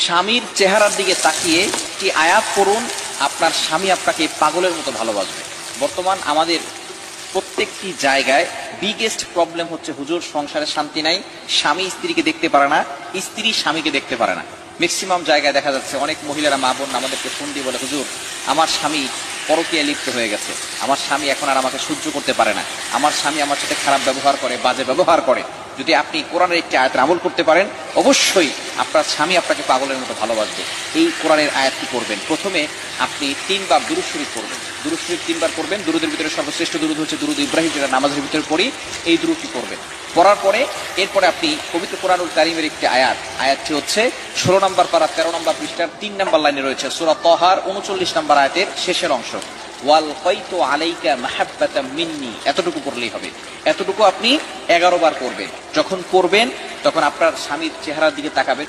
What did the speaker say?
স্বামীর চেহারার দিকে তাকিয়ে কি আয়াত পড়ুন, আপনার স্বামী আপনাকে পাগলের মতো ভালোবাসবে। বর্তমান আমাদের প্রত্যেকটি জায়গায় বিগেস্ট প্রবলেম হচ্ছে হুজুর, সংসারে শান্তি নাই, স্বামী স্ত্রীকে দেখতে পারে না, স্ত্রী স্বামীকে দেখতে পারে না। ম্যাক্সিমাম জায়গায় দেখা যাচ্ছে অনেক মহিলারা, মা বোন আমাদেরকে ফোন দিয়ে বলে, হুজুর আমার স্বামী পরকীয়ায় লিপ্ত হয়ে গেছে, আমার স্বামী এখন আর আমাকে সহ্য করতে পারে না, আমার স্বামী আমার সাথে খারাপ ব্যবহার করে, বাজে ব্যবহার করে। যদি আপনি কোরআনের একটি আয়াতের আমল করতে পারেন, অবশ্যই আপনার স্বামী আপনাকে পাগলের মতো ভালোবাসবে। এই কোরআনের আয়াতটি করবেন, প্রথমে আপনি 3 বার দুরূদ শরীফ পড়বেন। দুরূদ শরীফ 3 বার পড়বেন। দুরূদের ভিতরে সর্বশ্রেষ্ঠ দুরূদ হচ্ছে দুরূদ ইব্রাহিম, যেটা নামাজের ভিতরে পড়ি। এই দুরূদটি পড়বেন। পড়ার পরে এরপরে আপনি পবিত্র কোরআনুল কারীমের একটি আয়াতটি হচ্ছে 16 নম্বর পারা 13 নম্বর পৃষ্ঠার 3 নম্বর লাইনে রয়েছে, সূরা তাহার 39 নম্বর আয়াতের শেষের অংশ, ওয়াল কাইতু আলাইকা মাহাব্বাতাম মিন্নি। এতটুকু পড়লেই হবে। এতটুকু আপনি 11 বার করবেন। যখন করবেন তখন আপনার স্বামীর চেহারার দিকে তাকাবেন।